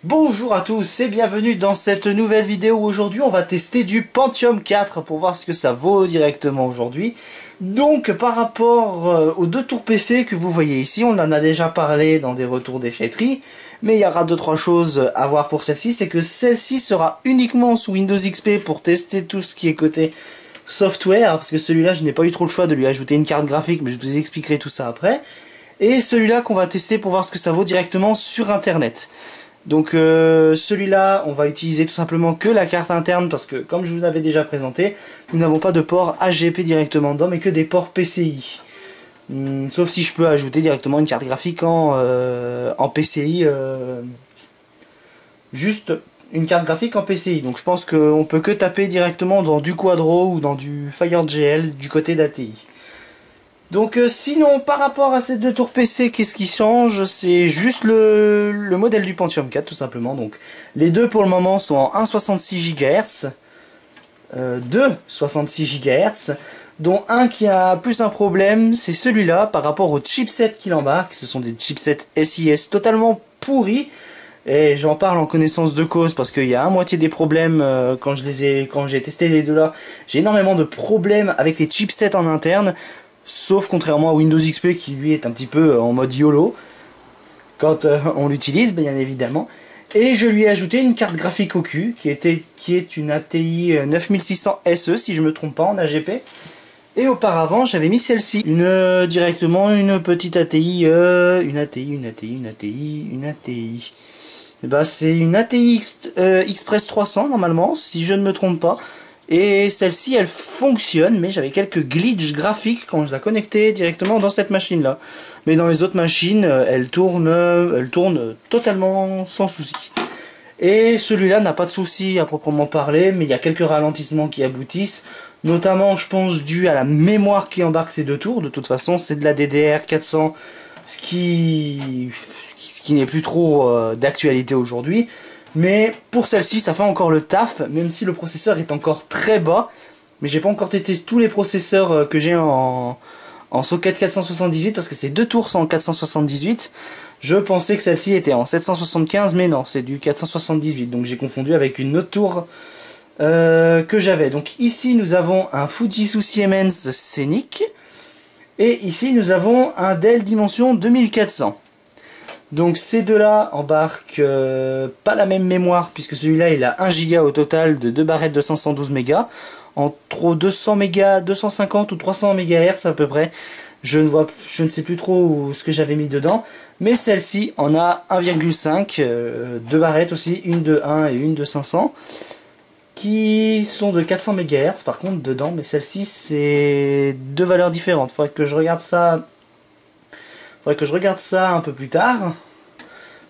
Bonjour à tous et bienvenue dans cette nouvelle vidéo. Aujourd'hui on va tester du Pentium 4 pour voir ce que ça vaut directement aujourd'hui. Donc par rapport aux deux tours PC que vous voyez ici, on en a déjà parlé dans des retours déchetterie, mais il y aura 2-3 choses à voir pour celle-ci. C'est que celle-ci sera uniquement sous Windows XP pour tester tout ce qui est côté software, parce que celui-là je n'ai pas eu trop le choix de lui ajouter une carte graphique, mais je vous expliquerai tout ça après. Et celui-là qu'on va tester pour voir ce que ça vaut directement sur internet. Donc celui-là, on va utiliser tout simplement que la carte interne parce que, comme je vous l'avais déjà présenté, nous n'avons pas de port AGP directement dedans, mais que des ports PCI. Sauf si je peux ajouter directement une carte graphique en PCI, juste une carte graphique en PCI. Donc je pense qu'on peut que taper directement dans du Quadro ou dans du FireGL du côté d'ATI. Donc sinon, par rapport à ces deux tours PC, qu'est-ce qui change? C'est juste le modèle du Pentium 4 tout simplement. Donc les deux pour le moment sont en 1,66 GHz, deux 66 GHz, dont un qui a plus un problème, c'est celui-là par rapport au chipset qu'il embarque. Ce sont des chipsets SIS totalement pourris. Et j'en parle en connaissance de cause parce qu'il y a à moitié des problèmes quand j'ai testé les deux là. J'ai énormément de problèmes avec les chipsets en interne. Sauf contrairement à Windows XP qui lui est un petit peu en mode YOLO quand on l'utilise bien évidemment. Et je lui ai ajouté une carte graphique au cul qui est une ATI 9600 SE si je me trompe pas en AGP. Et auparavant j'avais mis celle-ci, directement une petite ATI, une ATI. Et bah c'est une ATI Express 300 normalement si je ne me trompe pas. Et celle-ci elle fonctionne, mais j'avais quelques glitches graphiques quand je la connectais directement dans cette machine là. Mais dans les autres machines elle tourne totalement sans souci. Et celui-là n'a pas de souci à proprement parler, mais il y a quelques ralentissements qui aboutissent, notamment je pense dû à la mémoire qui embarque ces deux tours. De toute façon c'est de la DDR400, ce qui n'est plus trop d'actualité aujourd'hui. Mais pour celle-ci, ça fait encore le taf, même si le processeur est encore très bas. Mais j'ai pas encore testé tous les processeurs que j'ai en socket 478, parce que ces deux tours sont en 478. Je pensais que celle-ci était en 775, mais non, c'est du 478. Donc j'ai confondu avec une autre tour que j'avais. Donc ici, nous avons un Fujitsu Siemens Scenic. Et ici, nous avons un Dell Dimension 2400. Donc ces deux-là embarquent pas la même mémoire, puisque celui-là il a 1 Go au total de 2 barrettes de 512 mégas, entre 200 mégas, 250 ou 300 MHz à peu près. Je ne sais plus trop ce que j'avais mis dedans, mais celle-ci en a 1,5, deux barrettes aussi, une de 1 et une de 500, qui sont de 400 MHz par contre dedans, mais celle-ci c'est deux valeurs différentes. Faudrait que je regarde ça un peu plus tard.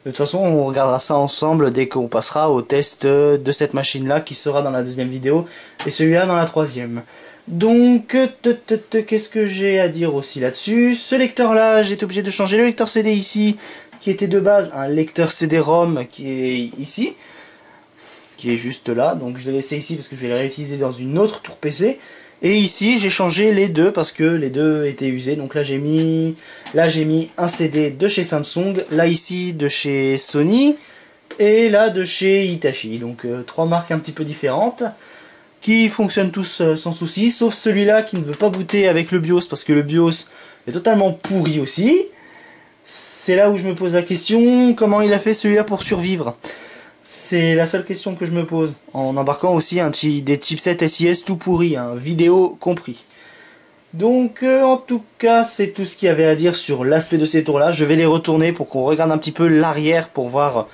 De toute façon, on regardera ça ensemble dès qu'on passera au test de cette machine-là qui sera dans la deuxième vidéo et celui-là dans la troisième. Donc, qu'est-ce que j'ai à dire aussi là-dessus? Ce lecteur-là, j'ai été obligé de changer le lecteur CD ici, qui était de base un lecteur CD-ROM qui est ici, qui est juste là. Donc, je l'ai laissé ici parce que je vais le réutiliser dans une autre tour PC. Et ici j'ai changé les deux parce que les deux étaient usés. Donc là j'ai mis un CD de chez Samsung, là ici de chez Sony et là de chez Hitachi. Donc trois marques un petit peu différentes qui fonctionnent tous sans souci, sauf celui-là qui ne veut pas booter avec le BIOS parce que le BIOS est totalement pourri aussi. C'est là où je me pose la question, comment il a fait celui-là pour survivre? C'est la seule question que je me pose, en embarquant aussi des chipsets SIS tout pourris, vidéo compris. Donc en tout cas, c'est tout ce qu'il y avait à dire sur l'aspect de ces tours-là. Je vais les retourner pour qu'on regarde un petit peu l'arrière pour voir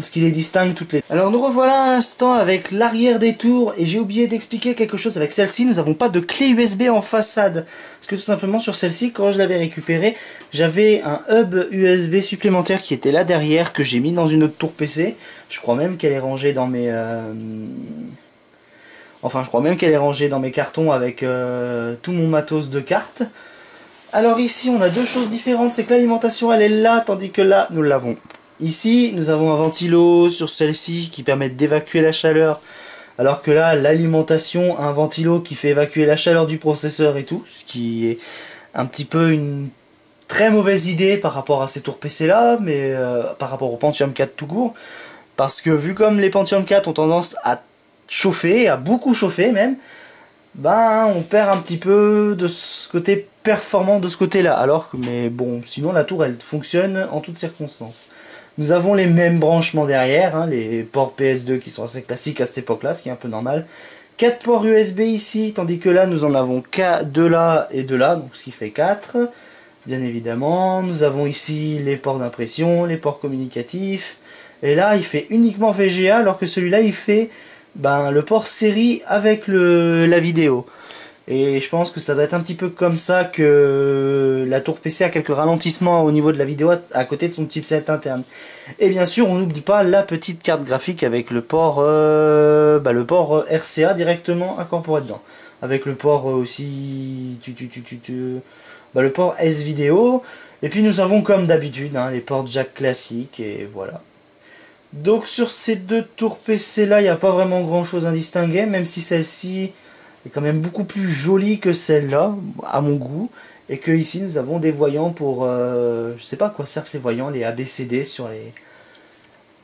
ce qui les distingue toutes les... Alors nous revoilà à l'instant avec l'arrière des tours, et j'ai oublié d'expliquer quelque chose avec celle-ci. Nous n'avons pas de clé USB en façade, parce que tout simplement sur celle-ci, quand je l'avais récupérée, j'avais un hub USB supplémentaire qui était là derrière, que j'ai mis dans une autre tour PC. Je crois même qu'elle est rangée dans mes... Enfin, je crois même qu'elle est rangée dans mes cartons avec tout mon matos de cartes. Alors ici, on a deux choses différentes, c'est que l'alimentation, elle est là, tandis que là, nous l'avons. Ici, nous avons un ventilo sur celle-ci qui permet d'évacuer la chaleur, alors que là, l'alimentation a un ventilo qui fait évacuer la chaleur du processeur et tout, ce qui est un petit peu une très mauvaise idée par rapport à ces tours PC là, mais par rapport au Pentium 4 tout court. Parce que vu comme les Pentium 4 ont tendance à chauffer, à beaucoup chauffer même, ben on perd un petit peu de ce côté performant de ce côté-là. Alors que, mais bon, sinon la tour elle fonctionne en toutes circonstances. Nous avons les mêmes branchements derrière, hein, les ports PS2 qui sont assez classiques à cette époque-là, ce qui est un peu normal. 4 ports USB ici, tandis que là nous en avons deux là et deux là, donc ce qui fait 4. Bien évidemment, nous avons ici les ports d'impression, les ports communicatifs. Et là, il fait uniquement VGA, alors que celui-là, il fait le port série avec la vidéo. Et je pense que ça doit être un petit peu comme ça que la tour PC a quelques ralentissements au niveau de la vidéo à côté de son chipset interne. Et bien sûr, on n'oublie pas la petite carte graphique avec le port RCA directement incorporé dedans. Avec le port aussi... le port S-Vidéo. Et puis nous avons comme d'habitude les ports jack classiques et voilà. Donc sur ces deux tours PC là, il n'y a pas vraiment grand chose à distinguer, même si celle-ci est quand même beaucoup plus jolie que celle-là, à mon goût. Et que ici nous avons des voyants pour... je sais pas à quoi servent ces voyants, les ABCD sur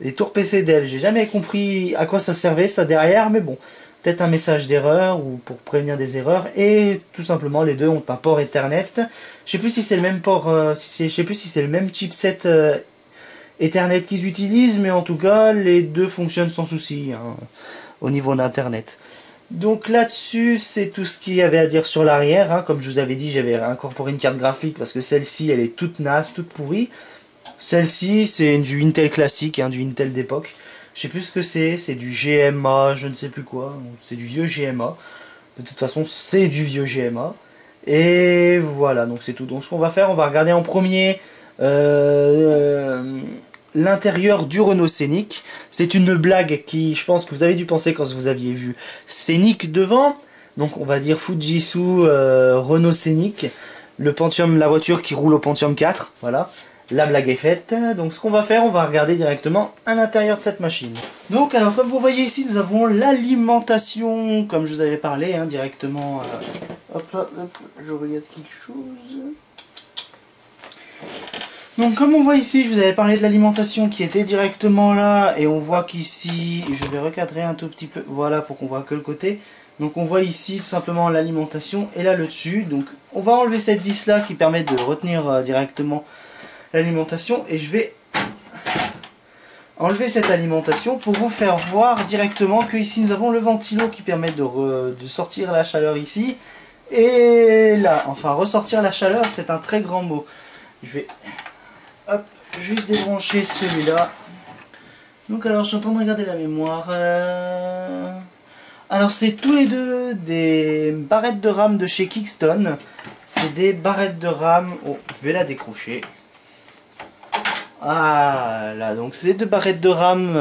les tours PC d'elle. J'ai jamais compris à quoi ça servait ça derrière, mais bon. Peut-être un message d'erreur ou pour prévenir des erreurs. Et tout simplement les deux ont un port Ethernet. Je sais plus si c'est le même port, je sais plus si c'est le même chipset Ethernet qu'ils utilisent, mais en tout cas les deux fonctionnent sans souci au niveau d'internet. Donc là-dessus c'est tout ce qu'il y avait à dire sur l'arrière. Comme je vous avais dit, j'avais incorporé une carte graphique parce que celle-ci elle est toute naze, toute pourrie. Celle-ci c'est du Intel classique, du Intel d'époque. Je sais plus ce que c'est du GMA, je ne sais plus quoi, c'est du vieux GMA. De toute façon, c'est du vieux GMA. Et voilà, donc c'est tout. Donc ce qu'on va faire, on va regarder en premier l'intérieur du Renault Scénic. C'est une blague qui, je pense que vous avez dû penser quand vous aviez vu Scénic devant. Donc on va dire Fujitsu Renault Scénic. Le Pentium, la voiture qui roule au Pentium 4, voilà. La blague est faite, donc ce qu'on va faire, on va regarder directement à l'intérieur de cette machine. Donc alors comme vous voyez ici, nous avons l'alimentation, comme je vous avais parlé, directement... hop là, je regarde quelque chose... Donc comme on voit ici, je vous avais parlé de l'alimentation qui était directement là, et on voit qu'ici, je vais recadrer un tout petit peu, voilà, pour qu'on voit que le côté. Donc on voit ici tout simplement l'alimentation, et là le dessus, donc on va enlever cette vis là qui permet de retenir directement l'alimentation, et je vais enlever cette alimentation pour vous faire voir directement que ici nous avons le ventilo qui permet de sortir la chaleur ici, et là, enfin ressortir la chaleur c'est un très grand mot. Je vais juste débrancher celui-là. Donc alors je suis en train de regarder la mémoire. Alors c'est tous les deux des barrettes de RAM de chez Kingston. C'est des barrettes de RAM. Oh, je vais la décrocher. Ah là, donc c'est deux barrettes de RAM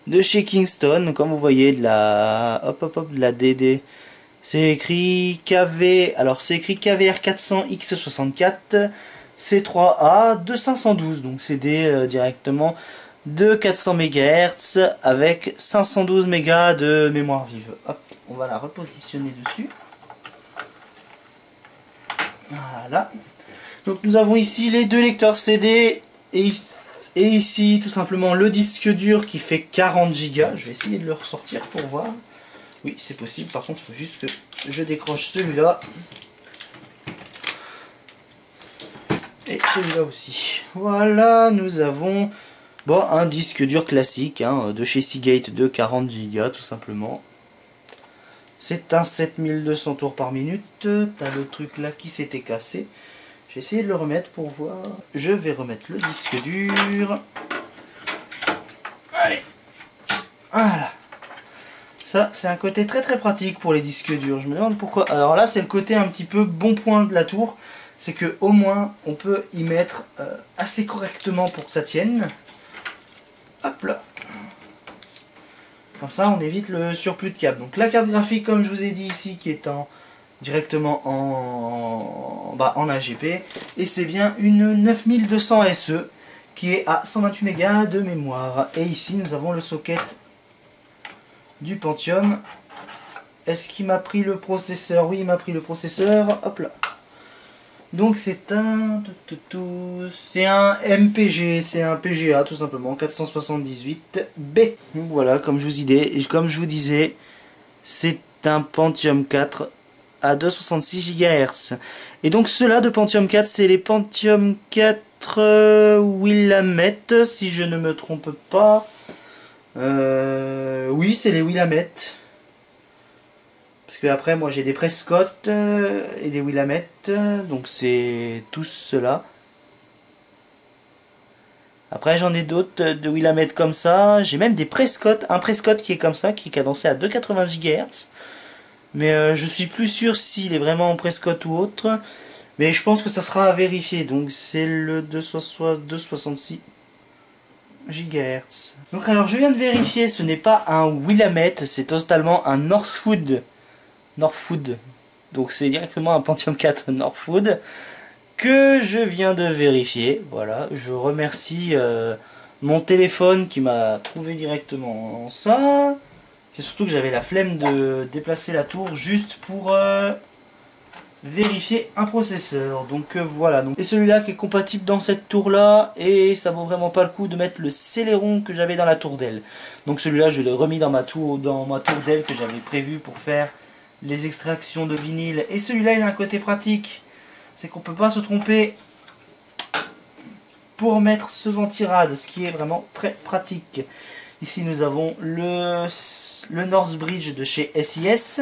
de chez Kingston, comme vous voyez, de la de la DD. C'est écrit KV, alors c'est écrit KVR 400X64 C3A de 512, donc c'est des directement de 400 MHz avec 512 MB de mémoire vive. Hop, on va la repositionner dessus. Voilà. Donc nous avons ici les deux lecteurs CD et ici tout simplement le disque dur qui fait 40 Go. Je vais essayer de le ressortir pour voir. Oui, c'est possible. Par contre, il faut juste que je décroche celui-là. Et celui-là aussi. Voilà, nous avons un disque dur classique de chez Seagate de 40 Go tout simplement. C'est un 7200 tours par minute. T'as le truc là qui s'était cassé. Je vais essayer de le remettre pour voir. Je vais remettre le disque dur. Allez. Voilà. Ça, c'est un côté très très pratique pour les disques durs. Je me demande pourquoi. Alors là, c'est le côté un petit peu bon point de la tour. C'est que au moins, on peut y mettre assez correctement pour que ça tienne. Hop là. Comme ça, on évite le surplus de câble. Donc la carte graphique, comme je vous ai dit ici, qui est directement en AGP. Et c'est bien une 9200 SE qui est à 128 Mb de mémoire. Et ici, nous avons le socket du Pentium. Est-ce qu'il m'a pris le processeur? Oui, il m'a pris le processeur. Hop là. Donc c'est un... C'est un MPG, c'est un PGA tout simplement, 478B. Donc voilà, comme je vous disais, c'est un Pentium 4 à 266 GHz. Et donc ceux-là de Pentium 4, c'est les Pentium 4 Willamette, si je ne me trompe pas. Oui, c'est les Willamette. Parce que après, moi j'ai des Prescott et des Willamette, donc c'est tous ceux-là. Après j'en ai d'autres de Willamette comme ça. J'ai même des Prescott, un Prescott qui est comme ça, qui est cadencé à 280 GHz. Mais je suis plus sûr s'il est vraiment en Prescott ou autre. Mais je pense que ça sera à vérifier. Donc c'est le 266 GHz. Donc alors je viens de vérifier, ce n'est pas un Willamette, c'est totalement un Northwood. Donc c'est directement un Pentium 4 Northwood que je viens de vérifier. Voilà, je remercie mon téléphone qui m'a trouvé directement ça. C'est surtout que j'avais la flemme de déplacer la tour juste pour vérifier un processeur. Donc voilà. Et celui-là qui est compatible dans cette tour là, et ça vaut vraiment pas le coup de mettre le Celeron que j'avais dans la tour d'aile. Donc celui-là je l'ai remis dans ma tour d'aile que j'avais prévu pour faire les extractions de vinyle. Et celui-là il a un côté pratique, c'est qu'on peut pas se tromper pour mettre ce ventirad, ce qui est vraiment très pratique. Ici nous avons le Northbridge de chez SIS.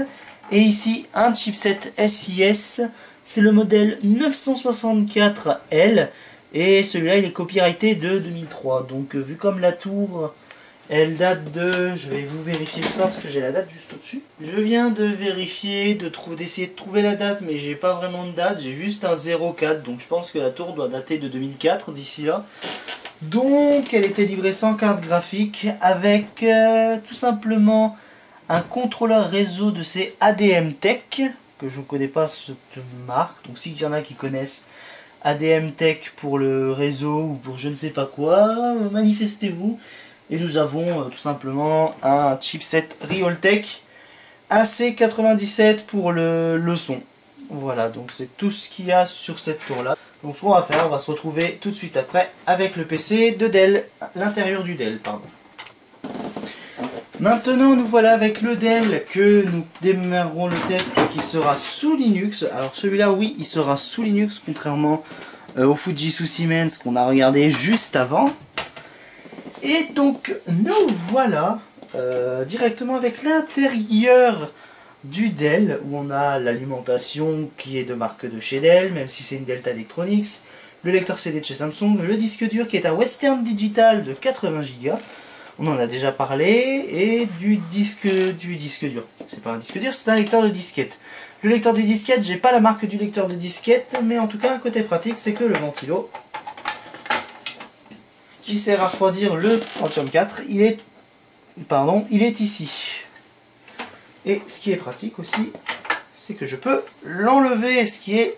Et ici un chipset SIS. C'est le modèle 964L. Et celui-là il est copyrighté de 2003. Donc vu comme la tour elle date de... Je vais vous vérifier ça parce que j'ai la date juste au-dessus. Je viens de vérifier, d'essayer de trouver la date, mais j'ai pas vraiment de date. J'ai juste un 04. Donc je pense que la tour doit dater de 2004 d'ici là. Donc elle était livrée sans carte graphique avec tout simplement un contrôleur réseau de ces ADM Tech, que je ne connais pas cette marque. Donc s'il y en a qui connaissent ADM Tech pour le réseau ou pour je ne sais pas quoi, manifestez-vous. Et nous avons tout simplement un chipset Realtek AC97 pour le son. Voilà, donc c'est tout ce qu'il y a sur cette tour là. Donc ce qu'on va faire, on va se retrouver tout de suite après avec le PC de Dell, l'intérieur du Dell, pardon. Maintenant nous voilà avec le Dell que nous démarrerons le test qui sera sous Linux. Alors celui-là oui, il sera sous Linux contrairement au Fujitsu Siemens qu'on a regardé juste avant. Et donc nous voilà directement avec l'intérieur du Dell, où on a l'alimentation qui est de marque de chez Dell, même si c'est une Delta Electronics, le lecteur CD de chez Samsung, le disque dur qui est un Western Digital de 80 Go, on en a déjà parlé, et du disque dur. C'est pas un disque dur, c'est un lecteur de disquette. Le lecteur de disquette, j'ai pas la marque du lecteur de disquette, mais en tout cas un côté pratique, c'est que le ventilo qui sert à refroidir le Pentium 4, il est ici. Et ce qui est pratique aussi, c'est que je peux l'enlever, ce qui est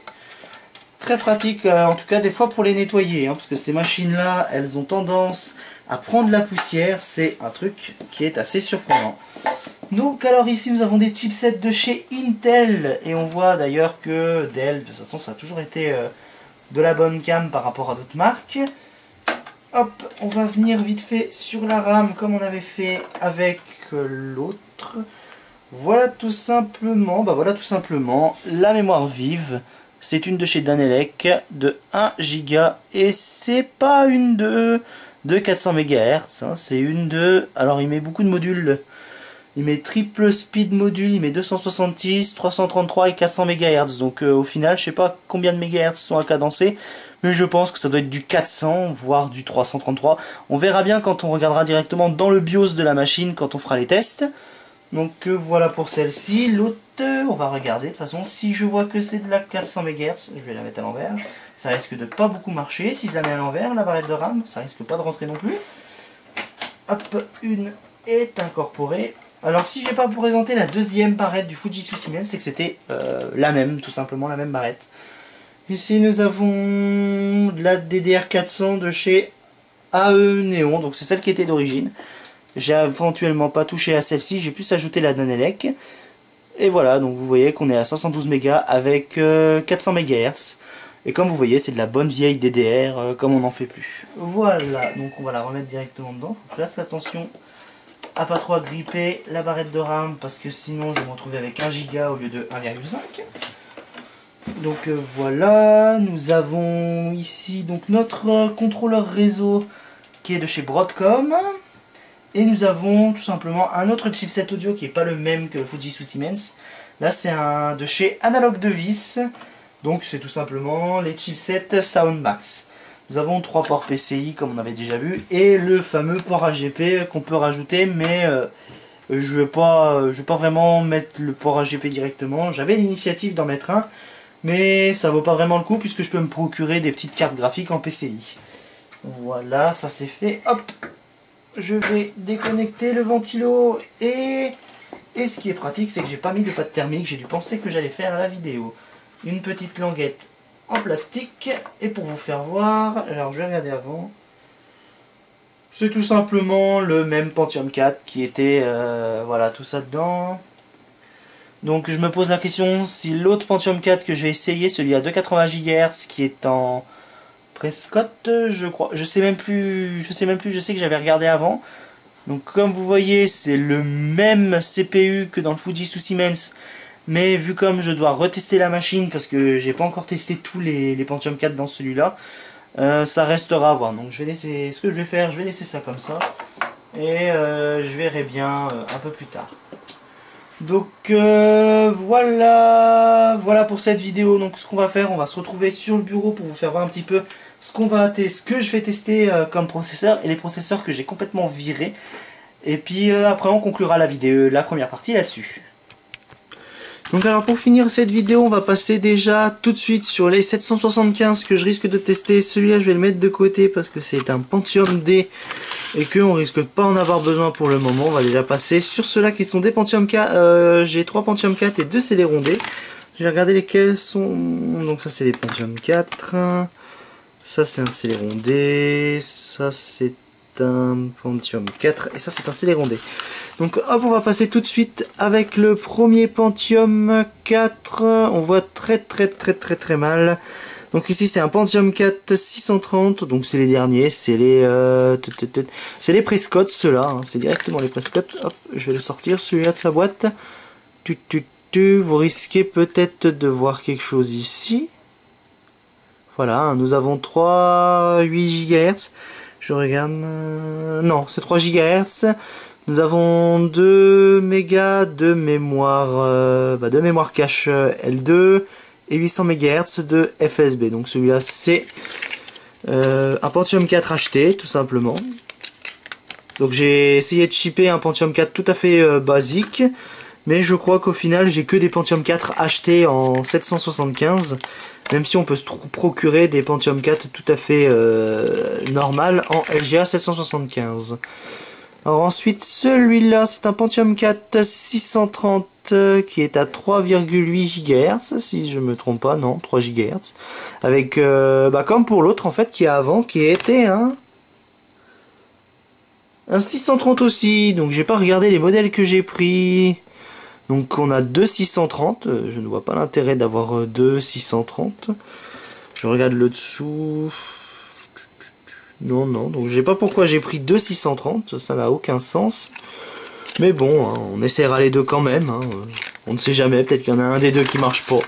très pratique, en tout cas des fois pour les nettoyer, parce que ces machines-là, elles ont tendance à prendre la poussière, c'est un truc qui est assez surprenant. Donc alors ici nous avons des chipsets de chez Intel, et on voit d'ailleurs que Dell, de toute façon ça a toujours été de la bonne cam par rapport à d'autres marques. Hop, on va venir vite fait sur la RAM comme on avait fait avec l'autre. Voilà tout simplement, la mémoire vive. C'est une de chez Danelec de 1 Go et c'est pas une de 400 MHz, hein, c'est une de... Alors il met beaucoup de modules. Il met triple speed module, il met 266, 333 et 400 MHz. Donc au final, je sais pas combien de MHz sont à cadencer, mais je pense que ça doit être du 400, voire du 333. On verra bien quand on regardera directement dans le BIOS de la machine, quand on fera les tests. Donc voilà pour celle-ci. L'autre, on va regarder. De toute façon, si je vois que c'est de la 400 MHz, je vais la mettre à l'envers. Ça risque de pas beaucoup marcher. Si je la mets à l'envers, la barrette de RAM, ça risque pas de rentrer non plus. Hop, une est incorporée. Alors si j'ai pas présenté la deuxième barrette du Fujitsu Siemens, c'est que c'était la même, tout simplement la même barrette. Ici nous avons de la DDR400 de chez AE Néon, donc c'est celle qui était d'origine. J'ai éventuellement pas touché à celle-ci, j'ai plus ajouté la Danelec. Et voilà, donc vous voyez qu'on est à 512 mégas avec 400 MHz. Et comme vous voyez, c'est de la bonne vieille DDR, comme on n'en fait plus. Voilà, donc on va la remettre directement dedans. Faut que je fasse attention à pas trop agripper la barrette de RAM, parce que sinon je vais me retrouver avec 1 Go au lieu de 1,5. Donc voilà, nous avons ici donc notre contrôleur réseau qui est de chez Broadcom. Et nous avons tout simplement un autre chipset audio qui n'est pas le même que le Fujitsu Siemens. Là c'est un de chez Analog Device. Donc c'est tout simplement les chipsets Soundmax. Nous avons 3 ports PCI comme on avait déjà vu. Et le fameux port AGP qu'on peut rajouter. Mais je ne vais pas vraiment mettre le port AGP directement. J'avais l'initiative d'en mettre un. Mais ça vaut pas vraiment le coup puisque je peux me procurer des petites cartes graphiques en PCI. Voilà, ça c'est fait. Hop, je vais déconnecter le ventilo. Et ce qui est pratique, c'est que j'ai pas mis de pâte thermique. J'ai dû penser que j'allais faire la vidéo. Une petite languette en plastique. Et pour vous faire voir, alors je vais regarder avant. C'est tout simplement le même Pentium 4 qui était, voilà, tout ça dedans. Donc je me pose la question si l'autre Pentium 4 que je vais essayer, celui à 280 GHz qui est en Prescott, je crois, je sais même plus, je sais que j'avais regardé avant. Donc comme vous voyez, c'est le même CPU que dans le Fujitsu Siemens, mais vu comme je dois retester la machine parce que j'ai pas encore testé tous les Pentium 4 dans celui-là, ça restera à voir. Donc je vais laisser, ce que je vais faire, je vais laisser ça comme ça et je verrai bien un peu plus tard. Donc voilà pour cette vidéo. Donc ce qu'on va faire, on va se retrouver sur le bureau pour vous faire voir un petit peu ce que je vais tester comme processeur et les processeurs que j'ai complètement virés. Et puis après on conclura la vidéo, la première partie là-dessus. Donc alors pour finir cette vidéo, on va passer déjà tout de suite sur les 775 que je risque de tester. Celui-là je vais le mettre de côté parce que c'est un Pentium D et qu'on risque de pas en avoir besoin pour le moment. On va déjà passer sur ceux-là qui sont des Pentium 4. J'ai 3 Pentium 4 et 2 Celeron D. Je vais regarder lesquels sont. Donc ça c'est des Pentium 4. Ça c'est un Celeron D. Ça c'est un Pentium 4 et ça c'est un Celeron D. Donc hop, on va passer tout de suite avec le premier Pentium 4. On voit très mal. Donc ici c'est un Pentium 4 630, donc c'est les derniers, c'est les Prescott ceux-là, hein. C'est directement les Prescott. Hop, je vais le sortir celui-là de sa boîte. Vous risquez peut-être de voir quelque chose ici. Voilà, nous avons 8 GHz. Je regarde... non, c'est 3 GHz. Nous avons 2 mégas de mémoire, cache L2 et 800 MHz de FSB. Donc celui-là, c'est un Pentium 4 acheté, tout simplement. Donc j'ai essayé de shipper un Pentium 4 tout à fait basique. Mais je crois qu'au final, j'ai que des Pentium 4 achetés en 775. Même si on peut se procurer des Pentium 4 tout à fait normal en LGA 775. Alors ensuite, celui-là, c'est un Pentium 4 630 qui est à 3,8 GHz, si je me trompe pas, non, 3 GHz. Avec, comme pour l'autre, en fait, qui a avant, qui était un 630 aussi. Donc j'ai pas regardé les modèles que j'ai pris. Donc on a 2 630, je ne vois pas l'intérêt d'avoir 2 630. Je regarde le dessous. Non, donc je sais pas pourquoi j'ai pris 2 630, ça n'a aucun sens. Mais bon, hein, on essaiera les deux quand même. Hein. On ne sait jamais, peut-être qu'il y en a un des deux qui marche pas.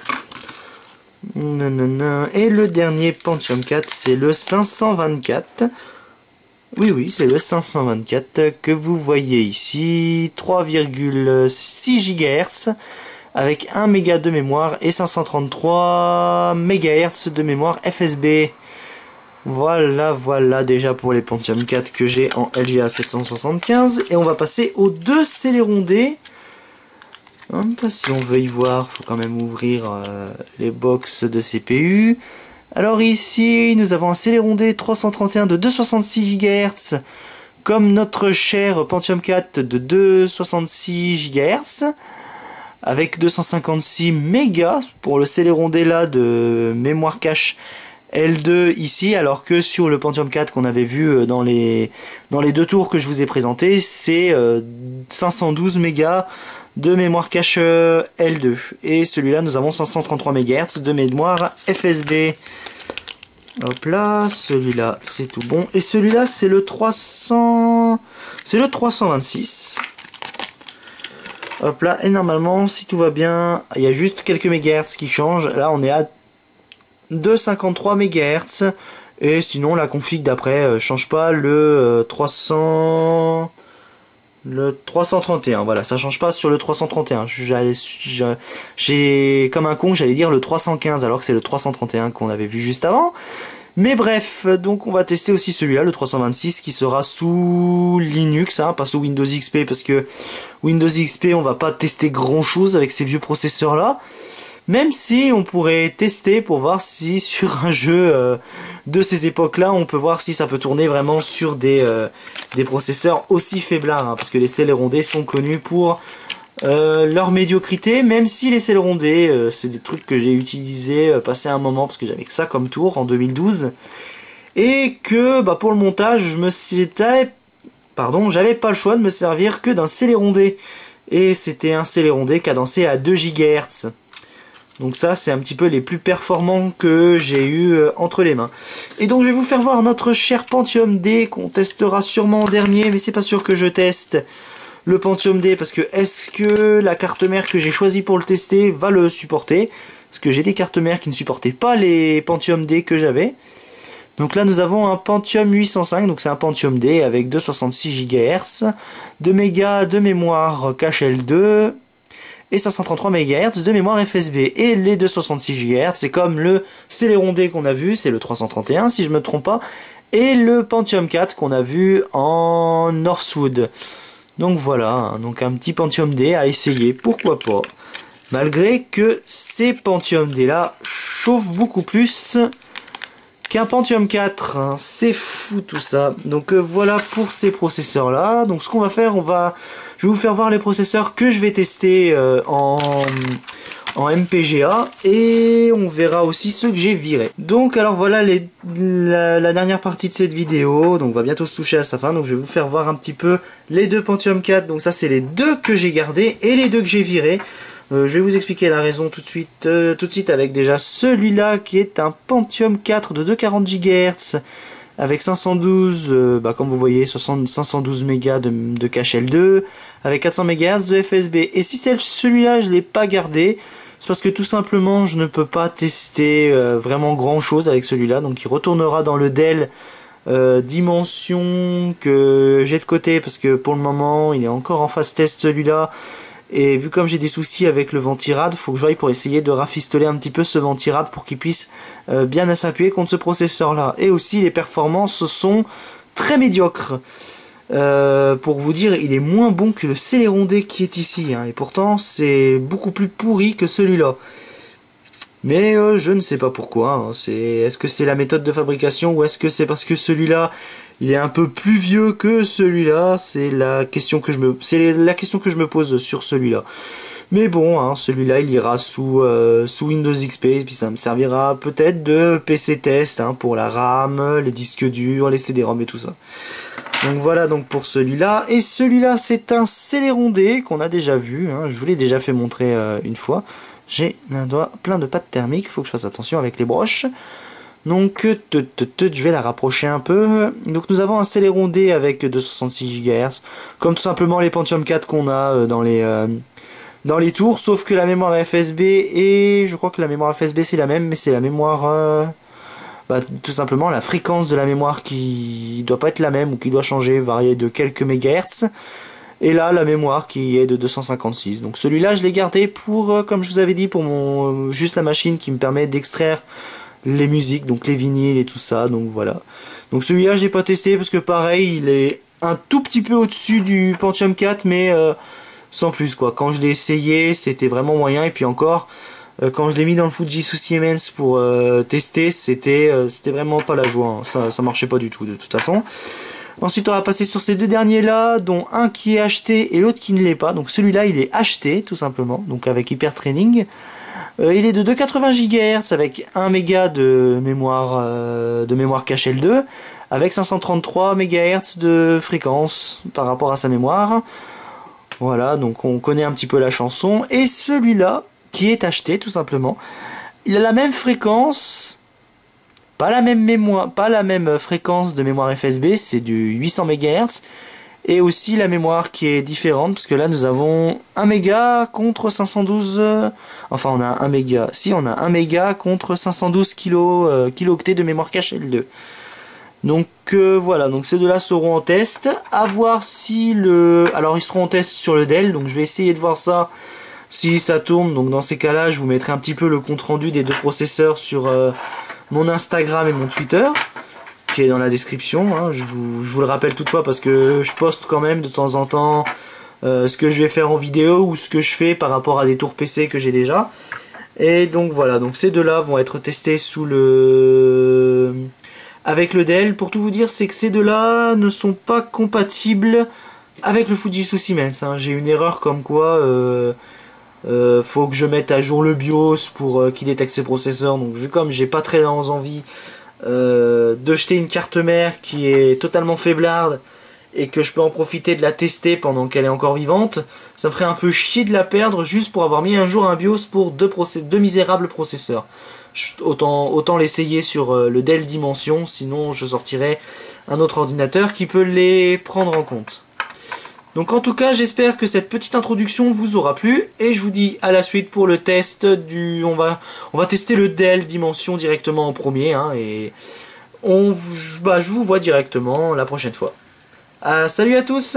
Et le dernier Pentium 4, c'est le 524. Oui, c'est le 524 que vous voyez ici, 3,6 GHz avec 1 méga de mémoire et 533 MHz de mémoire FSB. Voilà déjà pour les Pentium 4 que j'ai en LGA 775. Et on va passer aux 2 Celeron D. Si on veut y voir, faut quand même ouvrir les box de CPU. Alors ici, nous avons un Celeron D 331 de 266 GHz, comme notre cher Pentium 4 de 266 GHz, avec 256 mégas pour le Celeron D là de mémoire cache L2 ici, alors que sur le Pentium 4 qu'on avait vu dans les deux tours que je vous ai présentés, c'est 512 mégas de mémoire cache L2. Et celui-là, nous avons 533 MHz de mémoire FSB. Hop là, celui-là, c'est tout bon. Et celui-là, c'est le 300... C'est le 326. Hop là, et normalement, si tout va bien, il y a juste quelques mégahertz qui changent. Là, on est à 253 MHz. Et sinon, la config d'après change pas, le 331, voilà, ça change pas sur le 331. J'ai comme un con, j'allais dire le 315 alors que c'est le 331 qu'on avait vu juste avant. Mais bref, donc on va tester aussi celui-là, le 326, qui sera sous Linux, hein, pas sous Windows XP, parce que Windows XP, on va pas tester grand chose avec ces vieux processeurs là. Même si on pourrait tester pour voir si sur un jeu de ces époques-là, on peut voir si ça peut tourner vraiment sur des processeurs aussi faiblards. Hein, parce que les Celeron D sont connus pour leur médiocrité, même si les Celeron D, c'est des trucs que j'ai utilisés passé un moment, parce que j'avais que ça comme tour en 2012. Et que bah, pour le montage, j'avais pas le choix de me servir que d'un Celeron D. Et c'était un Celeron D cadencé à 2 GHz. Donc ça, c'est un petit peu les plus performants que j'ai eu entre les mains. Et donc je vais vous faire voir notre cher Pentium D qu'on testera sûrement en dernier, mais c'est pas sûr que je teste le Pentium D parce que est-ce que la carte mère que j'ai choisie pour le tester va le supporter? Parce que j'ai des cartes mères qui ne supportaient pas les Pentium D que j'avais. Donc là nous avons un Pentium 805, donc c'est un Pentium D avec 266 GHz, 2 mégas de mémoire cache L2 et 533 MHz de mémoire FSB. Et les 266 GHz, c'est comme le Celeron D qu'on a vu, c'est le 331 si je me trompe pas, et le Pentium 4 qu'on a vu en Northwood. Donc voilà, donc un petit Pentium D à essayer, pourquoi pas. Malgré que ces Pentium D là chauffent beaucoup plus qu'un Pentium 4, hein. C'est fou tout ça. Donc voilà pour ces processeurs là. Donc ce qu'on va faire, je vais vous faire voir les processeurs que je vais tester en MPGA et on verra aussi ceux que j'ai virés. Donc alors voilà la dernière partie de cette vidéo, donc on va bientôt se toucher à sa fin. Donc je vais vous faire voir un petit peu les deux Pentium 4. Donc ça c'est les deux que j'ai gardés et les deux que j'ai virés. Je vais vous expliquer la raison tout de suite avec déjà celui-là qui est un Pentium 4 de 240 GHz avec 512, comme vous voyez, 512 mégas de cache L2 avec 400 MHz de FSB. Et si celui-là je ne l'ai pas gardé, c'est parce que tout simplement je ne peux pas tester vraiment grand chose avec celui-là. Donc il retournera dans le Dell dimension que j'ai de côté parce que pour le moment il est encore en phase test celui-là. Et vu comme j'ai des soucis avec le ventirad, faut que je aille pour essayer de rafistoler un petit peu ce ventirad pour qu'il puisse bien s'appuyer contre ce processeur là. Et aussi les performances sont très médiocres. Pour vous dire, il est moins bon que le Celeron D qui est ici. Hein, et pourtant c'est beaucoup plus pourri que celui-là. Mais je ne sais pas pourquoi. Hein, est-ce que c'est la méthode de fabrication ou est-ce que c'est parce que celui-là il est un peu plus vieux que celui-là? C'est la question que je me pose sur celui-là. Mais bon, hein, celui-là il ira sous Windows XP et puis ça me servira peut-être de PC test hein, pour la RAM, les disques durs, les CD-ROM et tout ça. Donc voilà donc pour celui-là. Et celui-là c'est un Celeron D qu'on a déjà vu. Hein, je vous l'ai déjà fait montrer une fois. J'ai un doigt plein de pattes thermiques, il faut que je fasse attention avec les broches. Donc je vais la rapprocher un peu. Donc nous avons un Celeron D avec 266 GHz, comme tout simplement les Pentium 4 qu'on a dans les tours, sauf que la mémoire FSB, et je crois que la mémoire FSB c'est la même, mais c'est la mémoire... tout simplement la fréquence de la mémoire qui doit pas être la même, ou qui doit changer, varier de quelques mégahertz. Et là, la mémoire qui est de 256. Donc celui-là, je l'ai gardé pour, comme je vous avais dit, pour juste la machine qui me permet d'extraire les musiques, donc les vinyles et tout ça. Donc voilà. Donc celui-là, je l'ai pas testé parce que pareil, il est un tout petit peu au-dessus du Pentium 4, mais sans plus quoi. Quand je l'ai essayé, c'était vraiment moyen. Et puis encore, quand je l'ai mis dans le Fujitsu Siemens pour tester, c'était vraiment pas la joie. Hein. Ça marchait pas du tout de toute façon. Ensuite on va passer sur ces deux derniers là, dont un qui est acheté et l'autre qui ne l'est pas. Donc celui-là il est acheté tout simplement, donc avec Hyper Training. Il est de 280 GHz avec 1 méga de mémoire cache L2, avec 533 MHz de fréquence par rapport à sa mémoire. Voilà, donc on connaît un petit peu la chanson. Et celui-là, qui est acheté tout simplement, il a la même fréquence, pas la même mémoire, pas la même fréquence de mémoire FSB, c'est du 800 MHz. Et aussi la mémoire qui est différente, parce que là nous avons 1 méga contre 512... enfin on a 1 méga, si on a 1 méga contre 512 kilooctets de mémoire cachée L2. Donc voilà, donc ces deux-là seront en test. À voir si le... Alors ils seront en test sur le Dell, donc je vais essayer de voir ça, si ça tourne. Donc dans ces cas-là, je vous mettrai un petit peu le compte-rendu des deux processeurs sur mon Instagram et mon Twitter, qui est dans la description, hein. Je vous le rappelle toutefois parce que je poste quand même de temps en temps ce que je vais faire en vidéo ou ce que je fais par rapport à des tours PC que j'ai déjà. Et donc voilà, donc ces deux-là vont être testés sous le... avec le Dell. Pour tout vous dire, c'est que ces deux-là ne sont pas compatibles avec le Fujitsu Siemens, hein. J'ai une erreur comme quoi faut que je mette à jour le BIOS pour qu'il détecte ces processeurs. Donc comme j'ai pas très envie de jeter une carte mère qui est totalement faiblarde et que je peux en profiter de la tester pendant qu'elle est encore vivante, ça me ferait un peu chier de la perdre juste pour avoir mis un jour un BIOS pour deux misérables processeurs. Autant l'essayer sur le Dell Dimension, sinon je sortirai un autre ordinateur qui peut les prendre en compte. Donc en tout cas, j'espère que cette petite introduction vous aura plu, et je vous dis à la suite pour le test du... On va tester le Dell Dimension directement en premier, hein, et je vous vois directement la prochaine fois. Salut à tous!